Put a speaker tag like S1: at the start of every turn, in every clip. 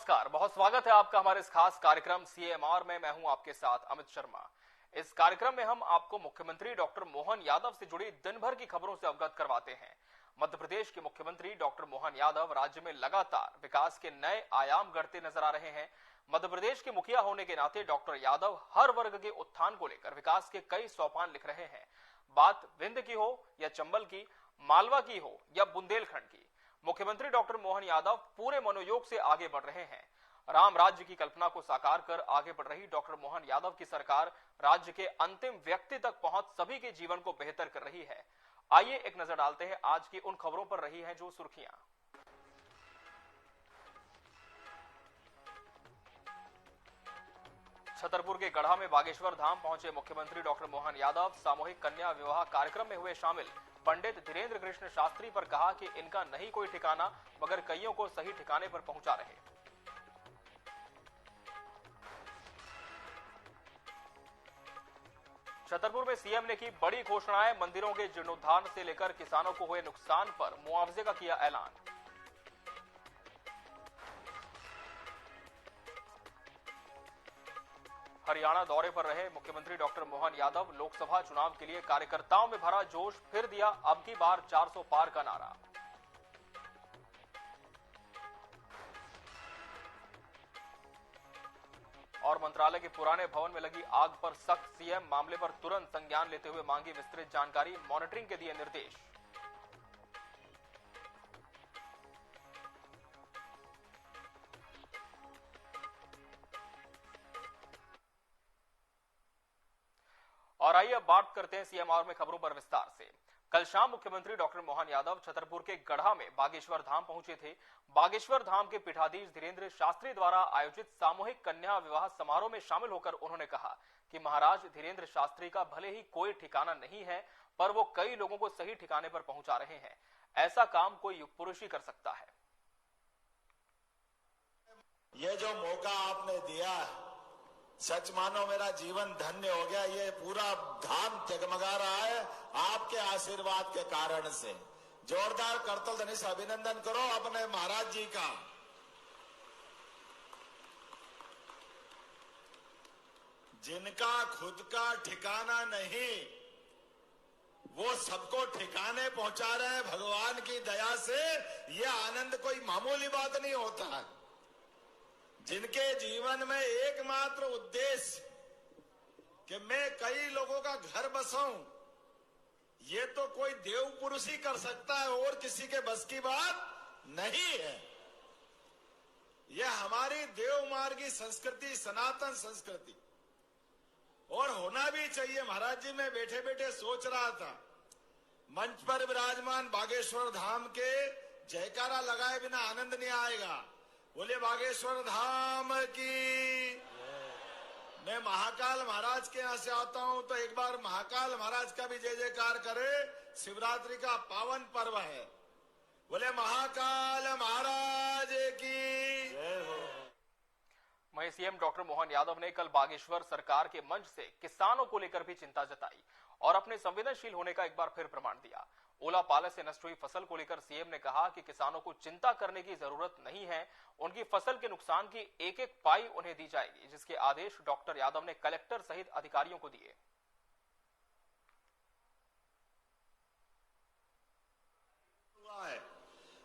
S1: नमस्कार, बहुत स्वागत है आपका हमारे इस खास कार्यक्रम सीएमआर में। मैं हूं आपके साथ अमित शर्मा। इस कार्यक्रम में हम आपको मुख्यमंत्री डॉक्टर मोहन यादव से जुड़ी दिन भर की खबरों से अवगत करवाते हैं। मध्य प्रदेश के मुख्यमंत्री डॉक्टर मोहन यादव राज्य में लगातार विकास के नए आयाम गढ़ते नजर आ रहे हैं। मध्य प्रदेश के मुखिया होने के नाते डॉक्टर यादव हर वर्ग के उत्थान को लेकर विकास के कई सोपान लिख रहे हैं। बात विंध्य की हो या चंबल की, मालवा की हो या बुंदेलखंड की, मुख्यमंत्री डॉक्टर मोहन यादव पूरे मनोयोग से आगे बढ़ रहे हैं। राम राज्य की कल्पना को साकार कर आगे बढ़ रही डॉक्टर मोहन यादव की सरकार राज्य के अंतिम व्यक्ति तक पहुंच सभी के जीवन को बेहतर कर रही है। आइए एक नजर डालते हैं आज की उन खबरों पर रही हैं जो सुर्खियां। छतरपुर के गढ़ा में बागेश्वर धाम पहुंचे मुख्यमंत्री डॉक्टर मोहन यादव। सामूहिक कन्या विवाह कार्यक्रम में हुए शामिल। पंडित धीरेन्द्र कृष्ण शास्त्री पर कहा कि इनका नहीं कोई ठिकाना, मगर कईयों को सही ठिकाने पर पहुंचा रहे। छतरपुर में सीएम ने की बड़ी घोषणाएं। मंदिरों के जीर्णोद्धार से लेकर किसानों को हुए नुकसान पर मुआवजे का किया ऐलान। हरियाणा दौरे पर रहे मुख्यमंत्री डॉक्टर मोहन यादव। लोकसभा चुनाव के लिए कार्यकर्ताओं में भरा जोश, फिर दिया अब की बार 400 पार का नारा। और मंत्रालय के पुराने भवन में लगी आग पर सख्त। सीएम मामले पर तुरंत संज्ञान लेते हुए मांगी विस्तृत जानकारी, मॉनिटरिंग के दिए निर्देश। और आइए अब बात करते हैं सीएमआर में खबरों पर विस्तार से। कल शाम मुख्यमंत्री डॉक्टर मोहन यादव छतरपुर के गढ़ा में बागेश्वर धाम पहुंचे थे। बागेश्वर धाम के पीठाधीश धीरेन्द्र शास्त्री द्वारा आयोजित सामूहिक कन्या विवाह समारोह में शामिल होकर उन्होंने कहा कि महाराज धीरेन्द्र शास्त्री का भले ही कोई ठिकाना नहीं है, पर वो कई लोगों को सही ठिकाने पर पहुंचा रहे हैं। ऐसा काम कोई युग पुरुष ही कर सकता है।
S2: ये जो मौका आपने दिया है, सच मानो मेरा जीवन धन्य हो गया। ये पूरा धाम जगमगा रहा है आपके आशीर्वाद के कारण से। जोरदार करतल ध्वनि से अभिनंदन करो अपने महाराज जी का। जिनका खुद का ठिकाना नहीं, वो सबको ठिकाने पहुंचा रहे हैं भगवान की दया से। ये आनंद कोई मामूली बात नहीं होता है। जिनके जीवन में एकमात्र उद्देश्य कि मैं कई लोगों का घर बसाऊं, ये तो कोई देव पुरुष ही कर सकता है और किसी के बस की बात नहीं है। यह हमारी देवमार्गी संस्कृति, सनातन संस्कृति, और होना भी चाहिए। महाराज जी मैं बैठे बैठे सोच रहा था, मंच पर विराजमान बागेश्वर धाम के जयकारा लगाए बिना आनंद नहीं आएगा। बोले बागेश्वर धाम की। मैं महाकाल महाराज के यहां से आता हूं तो एक बार महाकाल महाराज का भी जय जयकार करे। शिवरात्रि का पावन पर्व है। बोले महाकाल महाराज की जय हो।
S1: वहीं सीएम डॉक्टर मोहन यादव ने कल बागेश्वर सरकार के मंच से किसानों को लेकर भी चिंता जताई और अपने संवेदनशील होने का एक बार फिर प्रमाण दिया। ओला पाले से नष्ट हुई फसल को लेकर सीएम ने कहा कि किसानों को चिंता करने की जरूरत नहीं है। उनकी फसल के नुकसान की एक एक पाई उन्हें दी जाएगी, जिसके आदेश डॉक्टर यादव ने कलेक्टर सहित अधिकारियों को दिए।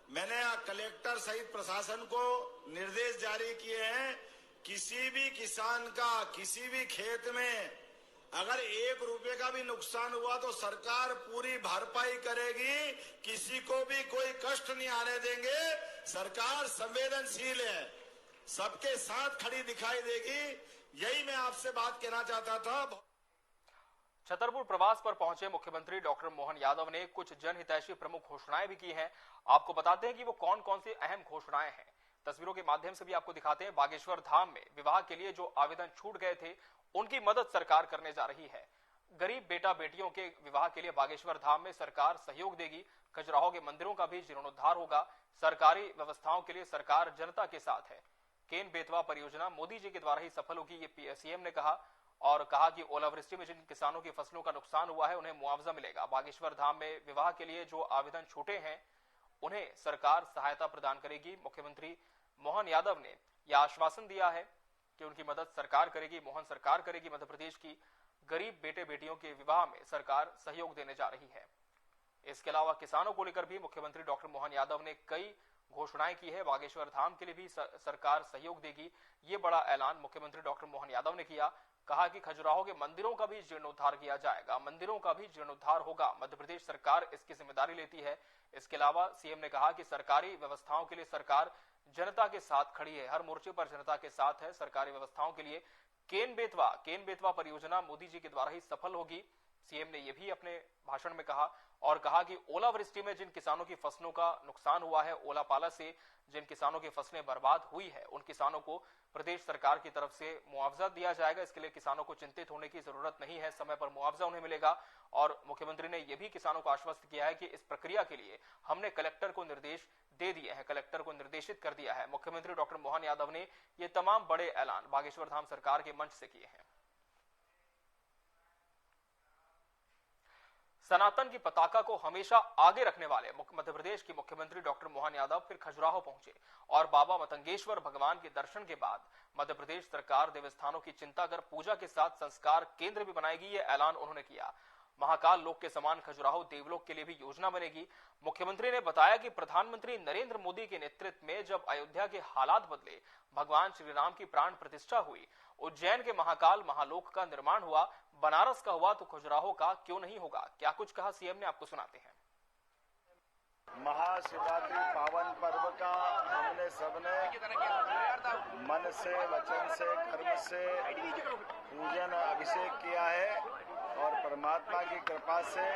S2: मैंने कलेक्टर सहित प्रशासन को निर्देश जारी किए हैं, किसी भी किसान का किसी भी खेत में अगर 1 रुपए का भी नुकसान हुआ तो सरकार पूरी भरपाई करेगी। किसी को भी कोई कष्ट नहीं आने देंगे। सरकार संवेदनशील है, सबके साथ खड़ी दिखाई देगी। यही मैं आपसे बात कहना चाहता था।
S1: छतरपुर प्रवास पर पहुंचे मुख्यमंत्री डॉक्टर मोहन यादव ने कुछ जनहितैषी प्रमुख घोषणाएं भी की हैं। आपको बताते हैं कि वो कौन कौन सी अहम घोषणाएं हैं। तस्वीरों के माध्यम से भी आपको दिखाते हैं। बागेश्वर धाम में विवाह के लिए जो आवेदन छूट गए थे, उनकी मदद सरकार करने जा रही है। गरीब बेटा बेटियों के विवाह के लिए बागेश्वर धाम में सरकार सहयोग देगी। खजुराहो के मंदिरों का भी जीर्णोद्धार होगा। सरकारी व्यवस्थाओं के लिए सरकार जनता के साथ है। केन बेतवा परियोजना मोदी जी के द्वारा ही सफल होगी, ये सीएम ने कहा। और कहा कि ओलावृष्टि में जिन किसानों की फसलों का नुकसान हुआ है, उन्हें मुआवजा मिलेगा। बागेश्वर धाम में विवाह के लिए जो आवेदन छूटे हैं, उन्हें सरकार सहायता प्रदान करेगी। मुख्यमंत्री मोहन यादव ने यह आश्वासन दिया है कि उनकी मदद सरकार करेगी, मोहन सरकार करेगी। मध्य प्रदेश की गरीब बेटे बेटियों के विवाह में सरकार सहयोग देने जा रही है। इसके अलावा किसानों को लेकर भी मुख्यमंत्री डॉक्टर मोहन यादव ने कई घोषणाएं की है। बागेश्वर धाम के लिए भी सरकार सहयोग देगी, ये बड़ा ऐलान मुख्यमंत्री डॉक्टर मोहन यादव ने किया। कहा कि खजुराहो के मंदिरों का भी जीर्णोद्धार किया जाएगा, मंदिरों का भी जीर्णोद्धार होगा, मध्य प्रदेश सरकार इसकी जिम्मेदारी लेती है। इसके अलावा सीएम ने कहा कि सरकारी व्यवस्थाओं के लिए सरकार जनता के साथ खड़ी है, हर मोर्चे पर जनता के साथ है। सरकारी व्यवस्थाओं के लिए केन बेतवा परियोजना मोदी जी के द्वारा ही सफल होगी, सीएम ने यह भी अपने भाषण में कहा। और कहा कि ओलावृष्टि में जिन किसानों की फसलों का नुकसान हुआ है, ओला पाला से जिन किसानों की फसलें बर्बाद हुई है, उन किसानों को प्रदेश सरकार की तरफ से मुआवजा दिया जाएगा। इसके लिए किसानों को चिंतित होने की जरूरत नहीं है, समय पर मुआवजा उन्हें मिलेगा। और मुख्यमंत्री ने यह भी किसानों को आश्वस्त किया है कि इस प्रक्रिया के लिए हमने कलेक्टर को निर्देश दे दिए हैं, कलेक्टर को निर्देशित कर दिया है। मुख्यमंत्री डॉक्टर मोहन यादव ने ये तमाम बड़े ऐलान बागेश्वर धाम सरकार के मंच से किए हैं। सनातन की पताका को हमेशा आगे रखने वाले मध्य प्रदेश के मुख्यमंत्री डॉक्टर मोहन यादव फिर खजुराहो पहुंचे और बाबा मतंगेश्वर भगवान के दर्शन के बाद मध्य प्रदेश सरकार देवस्थानों की चिंता कर पूजा के साथ संस्कार केंद्र भी बनाएगी, ये ऐलान उन्होंने किया। महाकाल लोक के समान खजुराहो देवलोक के लिए भी योजना बनेगी। मुख्यमंत्री ने बताया कि प्रधानमंत्री नरेंद्र मोदी के नेतृत्व में जब अयोध्या के हालात बदले, भगवान श्री राम की प्राण प्रतिष्ठा हुई, उज्जैन के महाकाल महालोक का निर्माण हुआ, बनारस का हुआ, तो खजुराहो का क्यों नहीं होगा। क्या कुछ कहा सीएम ने, आपको सुनाते हैं।
S3: महाशिवरात्रि पावन पर्व का हमने सबने मन से, वचन से, कर्म से पूजन अभिषेक किया है और परमात्मा की कृपा से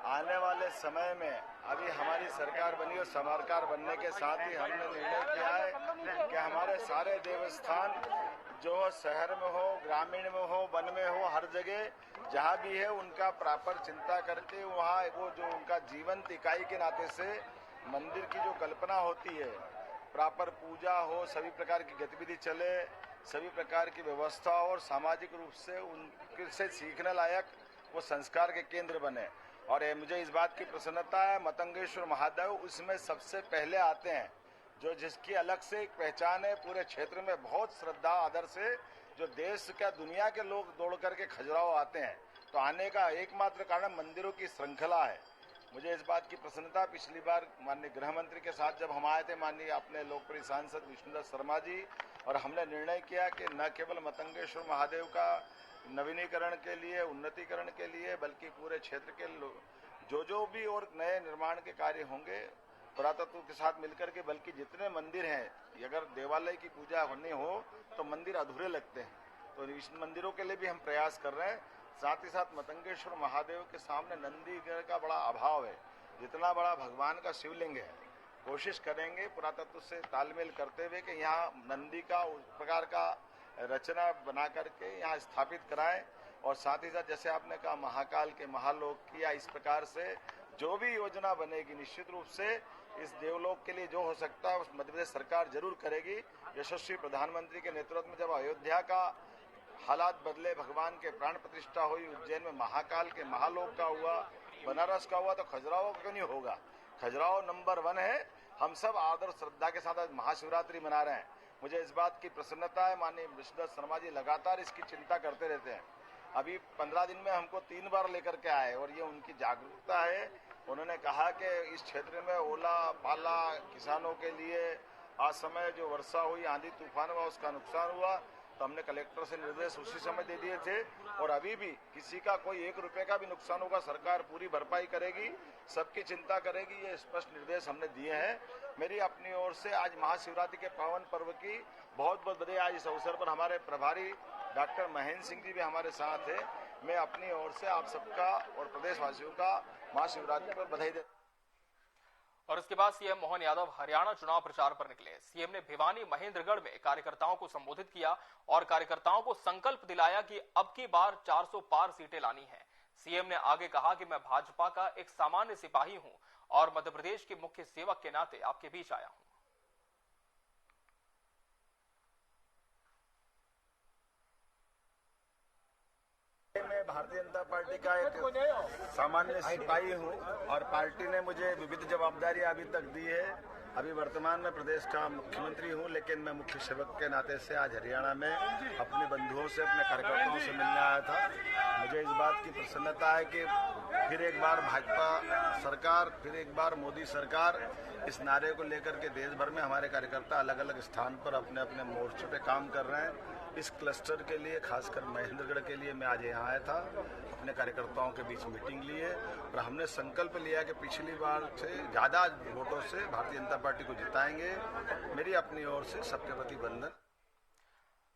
S3: आने वाले समय में अभी हमारी सरकार बनी और सरकार बनने के साथ ही हमने निर्णय किया है कि हमारे सारे देवस्थान जो शहर में हो, ग्रामीण में हो, वन में हो, हर जगह जहाँ भी है उनका प्रॉपर चिंता करके वहाँ वो जो उनका जीवंत इकाई के नाते से मंदिर की जो कल्पना होती है, प्रॉपर पूजा हो, सभी प्रकार की गतिविधि चले, सभी प्रकार की व्यवस्था और सामाजिक रूप से उनसे सीखने लायक वो संस्कार के केंद्र बने। और मुझे इस बात की प्रसन्नता है, मतंगेश्वर महादेव उसमें सबसे पहले आते हैं, जो जिसकी अलग से एक पहचान है। पूरे क्षेत्र में बहुत श्रद्धा आदर से जो देश का दुनिया के लोग दौड़ करके खजुराहो आते हैं, तो आने का एकमात्र कारण मंदिरों की श्रृंखला है। मुझे इस बात की प्रसन्नता, पिछली बार माननीय गृह मंत्री के साथ जब हम आए थे, माननीय अपने लोकप्रिय सांसद विष्णुदत्त शर्मा जी, और हमने निर्णय किया कि न केवल मतंगेश्वर महादेव का नवीनीकरण के लिए, उन्नतीकरण के लिए, बल्कि पूरे क्षेत्र के जो भी और नए निर्माण के कार्य होंगे पुरातत्व के साथ मिलकर के, बल्कि जितने मंदिर हैं, अगर देवालय की पूजा होनी हो तो मंदिर अधूरे लगते हैं, तो इस मंदिरों के लिए भी हम प्रयास कर रहे हैं। साथ ही साथ मतंगेश्वर महादेव के सामने नंदी का बड़ा अभाव है, जितना बड़ा भगवान का शिवलिंग है, कोशिश करेंगे पुरातत्व से तालमेल करते हुए कि यहाँ नंदी का उस प्रकार का रचना बना करके यहाँ स्थापित कराएं। और साथ ही साथ जैसे आपने कहा महाकाल के महालोक की, या इस प्रकार से जो भी योजना बनेगी निश्चित रूप से इस देवलोक के लिए जो हो सकता है उस मध्य प्रदेश सरकार जरूर करेगी। यशस्वी प्रधानमंत्री के नेतृत्व में जब अयोध्या का हालात बदले, भगवान के प्राण प्रतिष्ठा हुई, उज्जैन में महाकाल के महालोक का हुआ, बनारस का हुआ, तो खजुराहो क्यों नहीं होगा। खजुराहो नंबर 1 है। हम सब आदर श्रद्धा के साथ आज महाशिवरात्रि मना रहे हैं। मुझे इस बात की प्रसन्नता है, माननीय विष्णुदत्त शर्मा जी लगातार इसकी चिंता करते रहते हैं। अभी 15 दिन में हमको 3 बार लेकर के आए और ये उनकी जागरूकता है। उन्होंने कहा कि इस क्षेत्र में ओला पाला किसानों के लिए असमय जो वर्षा हुई, आंधी तूफान हुआ, उसका नुकसान हुआ, तो हमने कलेक्टर से निर्देश उसी समय दे दिए थे। और अभी भी किसी का कोई 1 रुपए का भी नुकसान होगा, सरकार पूरी भरपाई करेगी, सबकी चिंता करेगी, ये स्पष्ट निर्देश हमने दिए हैं। मेरी अपनी ओर से आज महाशिवरात्रि के पावन पर्व की बहुत बहुत बधाई। आज इस अवसर पर हमारे प्रभारी डॉक्टर महेंद्र सिंह जी भी हमारे साथ है। मैं अपनी ओर से आप सबका और प्रदेशवासियों का महाशिवरात्रि पर बधाई देता हूं।
S1: और इसके बाद सीएम मोहन यादव हरियाणा चुनाव प्रचार पर निकले। सीएम ने भिवानी महेंद्रगढ़ में कार्यकर्ताओं को संबोधित किया और कार्यकर्ताओं को संकल्प दिलाया कि अब की बार 400 पार सीटें लानी है। सीएम ने आगे कहा कि मैं भाजपा का एक सामान्य सिपाही हूं और मध्य प्रदेश के मुख्य सेवक के नाते आपके बीच आया हूं।
S3: मैं भारतीय जनता पार्टी का एक सामान्य सिपाही हूं और पार्टी ने मुझे विविध जवाबदारी अभी तक दी है। अभी वर्तमान में प्रदेश का मुख्यमंत्री हूं, लेकिन मैं मुख्य सेवक के नाते से आज हरियाणा में अपने बंधुओं से, अपने कार्यकर्ताओं से मिलने आया था। मुझे इस बात की प्रसन्नता है कि फिर एक बार भाजपा सरकार, फिर एक बार मोदी सरकार, इस नारे को लेकर के देश भर में हमारे कार्यकर्ता अलग अलग स्थान पर अपने अपने मोर्चों पे काम कर रहे हैं। इस क्लस्टर के लिए, खासकर महेंद्रगढ़ के लिए मैं आज यहाँ आया था, अपने कार्यकर्ताओं के बीच मीटिंग ली है और हमने संकल्प लिया कि पिछली बार से ज़्यादा वोटों से भारतीय जनता पार्टी को जिताएंगे। मेरी अपनी ओर से सबके प्रति वंदन।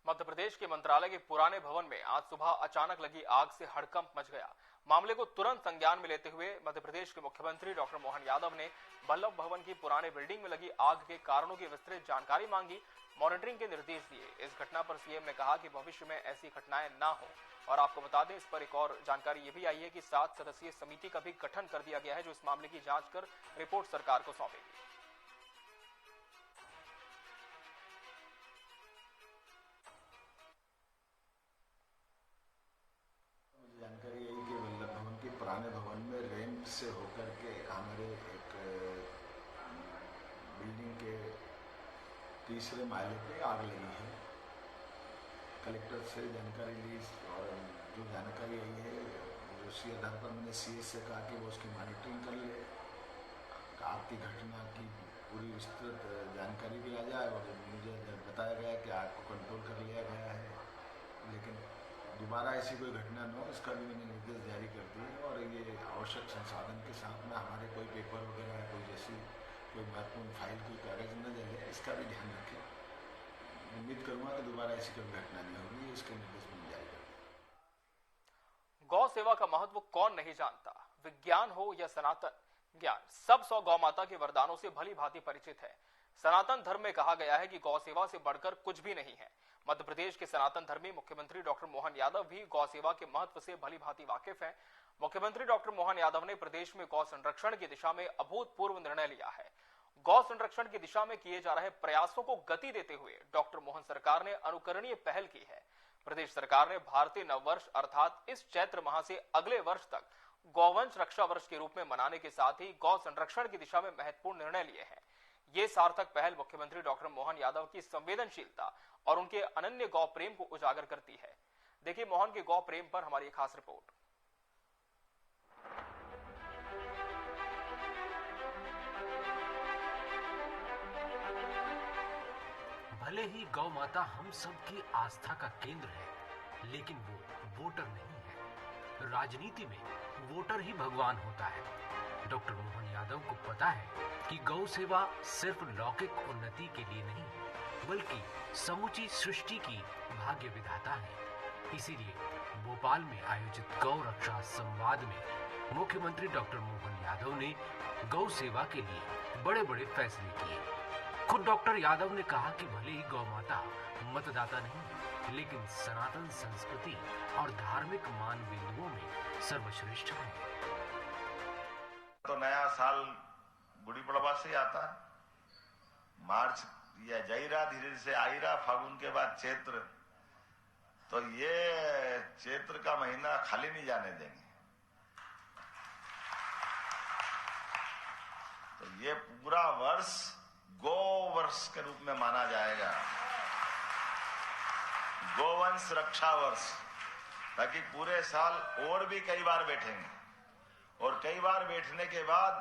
S1: मध्य प्रदेश के मंत्रालय के पुराने भवन में आज सुबह अचानक लगी आग से हड़कंप मच गया। मामले को तुरंत संज्ञान में लेते हुए मध्य प्रदेश के मुख्यमंत्री डॉक्टर मोहन यादव ने वल्लभ भवन की पुराने बिल्डिंग में लगी आग के कारणों की विस्तृत जानकारी मांगी, मॉनिटरिंग के निर्देश दिए। इस घटना पर सीएम ने कहा कि भविष्य में ऐसी घटनाएं ना हो। और आपको बता दें, इस पर एक और जानकारी ये भी आई है कि 7 सदस्यीय समिति का भी गठन कर दिया गया है, जो इस मामले की जांच कर रिपोर्ट सरकार को सौंपेगी।
S3: जानकारी यही कि वल्लभ भवन के पुराने भवन में रेंट से होकर के हमारे एक बिल्डिंग के तीसरे माले पे आग लगी है। कलेक्टर से जानकारी ली और जो जानकारी आई है उसी आधार पर मैंने सीएस से कहा कि वो उसकी मॉनिटरिंग कर ले, आग की घटना की पूरी विस्तृत जानकारी भी आ जाए। और मुझे बताया गया कि आग को कंट्रोल कर लिया गया है, लेकिन दोबारा ऐसी कोई घटना न हो, इसका भी मैंने निर्देश जारी कर दिए। और ये आवश्यक संसाधन के साथ में हमारे कोई पेपर वगैरह, कोई जैसी कोई महत्वपूर्ण फाइल, कोई कागज न जले, इसका भी ध्यान रखें। उम्मीद करूंगा कि दोबारा ऐसी कोई घटना नहीं होगी, इसके निर्देश मैंने जारी कर दिए।
S1: गौ सेवा का महत्व कौन नहीं जानता। विज्ञान हो या सनातन ज्ञान, सब 100 गौ माता के वरदानों से भली भांति परिचित है। सनातन धर्म में कहा गया है कि गौ सेवा से बढ़कर कुछ भी नहीं है। मध्य प्रदेश के सनातन धर्मी मुख्यमंत्री डॉक्टर मोहन यादव भी गौ सेवा के महत्व से भली भांति वाकिफ हैं। मुख्यमंत्री डॉक्टर मोहन यादव ने प्रदेश में गौ संरक्षण की दिशा में अभूतपूर्व निर्णय लिया है। गौ संरक्षण की दिशा में किए जा रहे प्रयासों को गति देते हुए डॉक्टर मोहन सरकार ने अनुकरणीय पहल की है। प्रदेश सरकार ने भारतीय नववर्ष अर्थात इस चैत्र माह से अगले वर्ष तक गौवंश रक्षा वर्ष के रूप में मनाने के साथ ही गौ संरक्षण की दिशा में महत्वपूर्ण निर्णय लिए हैं। ये सार्थक पहल मुख्यमंत्री डॉक्टर मोहन यादव की संवेदनशीलता और उनके अनन्य गौ प्रेम को उजागर करती है। देखिए मोहन के गौ प्रेम पर हमारी खास रिपोर्ट।
S4: भले ही गौ माता हम सब की आस्था का केंद्र है, लेकिन वो वोटर नहीं है। राजनीति में वोटर ही भगवान होता है। डॉक्टर मोहन यादव को पता है कि गौ सेवा सिर्फ लौकिक उन्नति के लिए नहीं, बल्कि समूची सृष्टि की भाग्य विधाता है। इसीलिए भोपाल में आयोजित गौ रक्षा संवाद में मुख्यमंत्री डॉक्टर मोहन यादव ने गौ सेवा के लिए बड़े बड़े फैसले किए। खुद डॉक्टर यादव ने कहा कि भले ही गौ माता मतदाता नहीं, लेकिन सनातन संस्कृति और धार्मिक मान बिंदुओं में सर्वश्रेष्ठ है।
S2: तो नया साल गुड़ी पड़वा से आता है, मार्च या जाइरा, धीरे से आइरा, फागुन के बाद चैत्र, तो ये चैत्र का महीना खाली नहीं जाने देंगे। तो ये पूरा वर्ष गौ वर्ष के रूप में माना जाएगा, गोवंश रक्षा वर्ष, ताकि पूरे साल और भी कई बार बैठेंगे और कई बार बैठने के बाद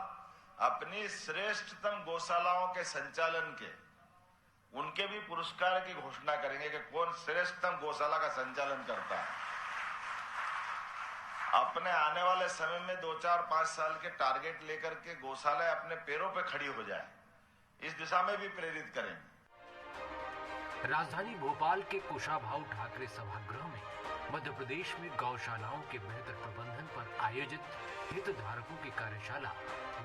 S2: अपनी श्रेष्ठतम गौशालाओं के संचालन के, उनके भी पुरस्कार की घोषणा करेंगे कि कौन श्रेष्ठतम गौशाला का संचालन करता है। अपने आने वाले समय में 2, 4, 5 साल के टारगेट लेकर के गौशाला अपने पैरों पे खड़ी हो जाए, इस दिशा में भी प्रेरित करेंगे।
S4: राजधानी भोपाल के कुशाभाऊ ठाकरे सभागृह में मध्य प्रदेश में गौशालाओं के बेहतर प्रबंधन पर आयोजित हितधारकों की कार्यशाला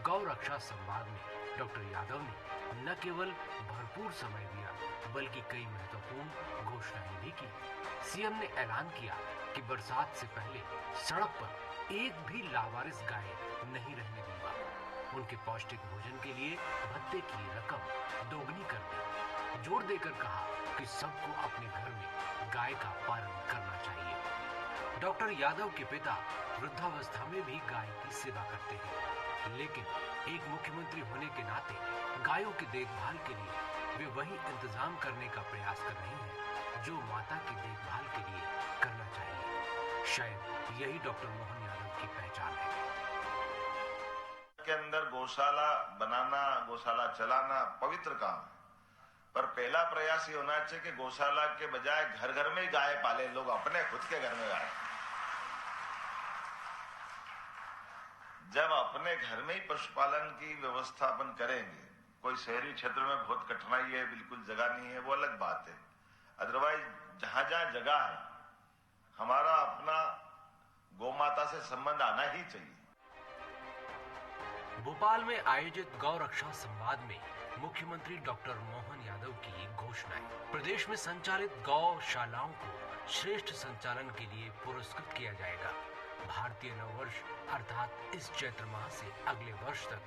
S4: गौ रक्षा संवाद में डॉक्टर यादव ने न केवल भरपूर समय दिया, बल्कि कई महत्वपूर्ण घोषणाएं भी की। सीएम ने ऐलान किया कि बरसात से पहले सड़क पर एक भी लावारिस गाय नहीं रहने दूंगा। उनके पौष्टिक भोजन के लिए भत्ते की रकम दोगुनी कर दी। जोर देकर कहा कि सबको अपने घर में गाय का पालन करना चाहिए। डॉक्टर यादव के पिता वृद्धावस्था में भी गाय की सेवा करते हैं, लेकिन एक मुख्यमंत्री होने के नाते गायों की देखभाल के लिए वे वही इंतजाम करने का प्रयास कर रही हैं जो माता की देखभाल के लिए करना चाहिए। शायद यही डॉक्टर मोहन यादव की पहचान है।
S2: के अंदर गौशाला बनाना, गौशाला चलाना पवित्र काम है, पर पहला प्रयास ये होना चाहिए कि गौशाला के बजाय घर घर में गाय पाले लोग, अपने खुद के घर में गाय। जब अपने घर में ही पशुपालन की व्यवस्था अपन करेंगे, कोई शहरी क्षेत्र में बहुत कठिनाई है, बिल्कुल जगह नहीं है, वो अलग बात है। अदरवाइज जहां जहां जगह है, हमारा अपना गौ माता से संबंध आना ही चाहिए।
S4: भोपाल में आयोजित गौ रक्षा संवाद में मुख्यमंत्री डॉक्टर मोहन यादव की घोषणाएं। प्रदेश में संचालित गौशालाओं को श्रेष्ठ संचालन के लिए पुरस्कृत किया जाएगा। भारतीय नववर्ष अर्थात इस चैत्र माह से अगले वर्ष तक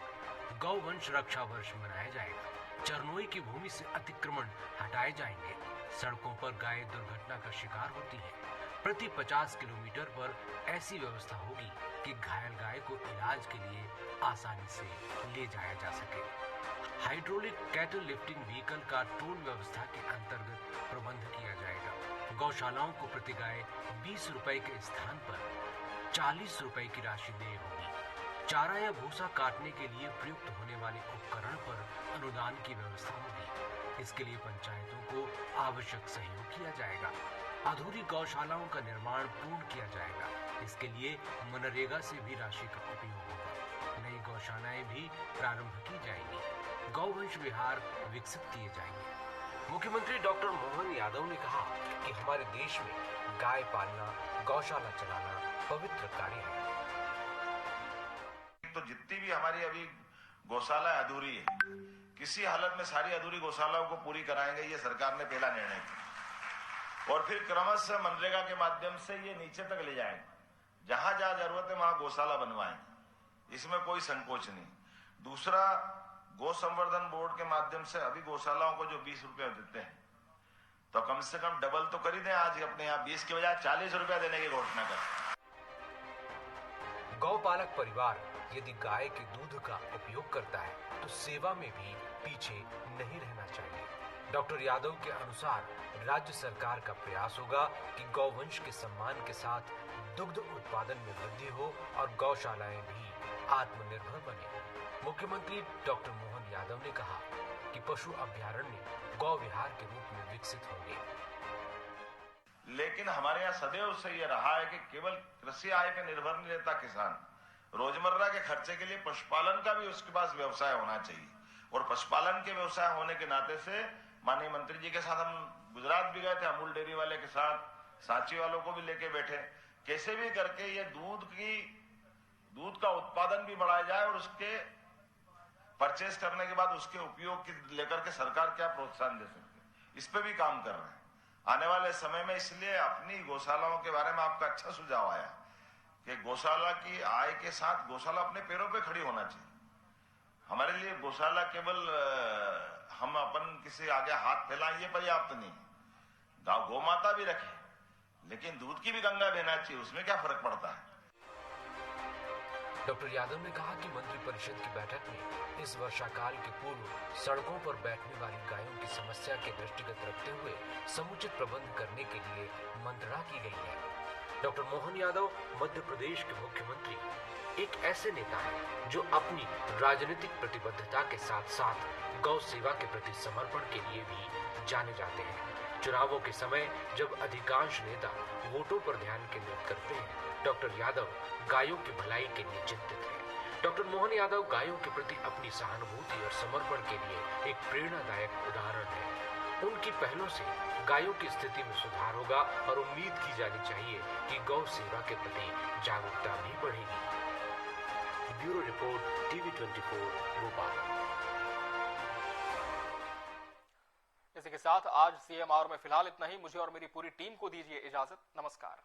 S4: गौवंश रक्षा वर्ष मनाया जाएगा। चरनोई की भूमि से अतिक्रमण हटाए जाएंगे। सड़कों पर गाय दुर्घटना का शिकार होती है। प्रति 50 किलोमीटर पर ऐसी व्यवस्था होगी कि घायल गाय को इलाज के लिए आसानी से ले जाया जा सके। हाइड्रोलिक कैटल लिफ्टिंग व्हीकल का टोल व्यवस्था के अंतर्गत प्रबंध किया जाएगा। गौशालाओं को प्रति गाय 20 रुपए के स्थान पर 40 रुपए की राशि देय होगी। चारा या भूसा काटने के लिए प्रयुक्त होने वाले उपकरण पर अनुदान की व्यवस्था होगी। इसके लिए पंचायतों को आवश्यक सहयोग किया जाएगा। अधूरी गौशालाओं का निर्माण पूर्ण किया जाएगा। इसके लिए मनरेगा से भी राशि का उपयोग होगा। नई गौशालाएं भी प्रारंभ की जाएंगी। गौवंश विहार विकसित किए जाएंगे। मुख्यमंत्री डॉक्टर मोहन यादव ने कहा कि हमारे देश में गाय पालना, गौशाला चलाना पवित्र कार्य है।
S2: तो जितनी भी हमारी अभी गौशाला अधूरी है, किसी हालत में सारी अधूरी गौशालाओं को पूरी कराएंगे, ये सरकार ने पहला निर्णय किया। और फिर क्रमशः मनरेगा के माध्यम से ये नीचे तक ले जाएंगे। जहां जहां जरूरत है वहां गौशाला बनवाएंगे, इसमें कोई संकोच नहीं। दूसरा, गौ संवर्धन बोर्ड के माध्यम से अभी गौशालाओं को जो 20 रुपए देते हैं, तो कम से कम डबल तो कर ही दें। आज अपने यहाँ 20 के बजाय 40 रुपया देने की घोषणा कर।
S4: गौपालक परिवार यदि गाय के दूध का उपयोग करता है तो सेवा में भी पीछे नहीं रहना चाहिए। डॉक्टर यादव के अनुसार राज्य सरकार का प्रयास होगा कि गौवंश के सम्मान के साथ दुग्ध उत्पादन में वृद्धि हो और गौशालाएं भी आत्मनिर्भर बने। मुख्यमंत्री डॉक्टर मोहन यादव ने कहा कि पशु अभयारण्य गौ विहार के रूप में विकसित होंगे।
S2: लेकिन हमारे यहाँ सदैव से ये रहा है कि केवल कृषि आय पर निर्भर नहीं रहता किसान। रोजमर्रा के खर्चे के लिए पशुपालन का भी उसके पास व्यवसाय होना चाहिए। और पशुपालन के व्यवसाय होने के नाते से माननीय मंत्री जी के साथ हम गुजरात भी गए थे, अमूल डेयरी वाले के साथ, सांची वालों को भी लेके बैठे। कैसे भी करके ये दूध का उत्पादन भी बढ़ाया जाए और उसके परचेस करने के बाद उसके उपयोग की लेकर के सरकार क्या प्रोत्साहन दे सकती है, इस पे भी काम कर रहे हैं आने वाले समय में। इसलिए अपनी गौशालाओं के बारे में आपका अच्छा सुझाव आया कि गौशाला की आय के साथ गौशाला अपने पैरों पे खड़ी होना चाहिए। हमारे लिए गौशाला केवल हम अपन किसी आगे हाथ फैलाएं ये पर्याप्त नहीं। गौ माता भी रखें, लेकिन दूध की भी गंगा बहना चाहिए, उसमें क्या फर्क पड़ता है।
S4: डॉक्टर यादव ने कहा कि मंत्रिपरिषद की बैठक में इस वर्षा काल के पूर्व सड़कों पर बैठने वाली गायों की समस्या के दृष्टिगत रखते हुए समुचित प्रबंध करने के लिए मंत्रणा की गई है। डॉक्टर मोहन यादव मध्य प्रदेश के मुख्यमंत्री एक ऐसे नेता हैं जो अपनी राजनीतिक प्रतिबद्धता के साथ साथ गौ सेवा के प्रति समर्पण के लिए भी जाने जाते हैं। चुनावों के समय जब अधिकांश नेता वोटों पर ध्यान केंद्रित करते हैं, डॉक्टर यादव गायों की भलाई के लिए चिंतित हैं। डॉक्टर मोहन यादव गायों के प्रति अपनी सहानुभूति और समर्पण के लिए एक प्रेरणादायक उदाहरण है। उनकी पहलों से गायों की स्थिति में सुधार होगा और उम्मीद की जानी चाहिए कि गौ सेवा के प्रति जागरूकता भी बढ़ेगी। Bureau report, TV 24 Bhopal.
S1: इसी के साथ आज सीएमआर में फिलहाल इतना ही। मुझे और मेरी पूरी टीम को दीजिए इजाजत। नमस्कार।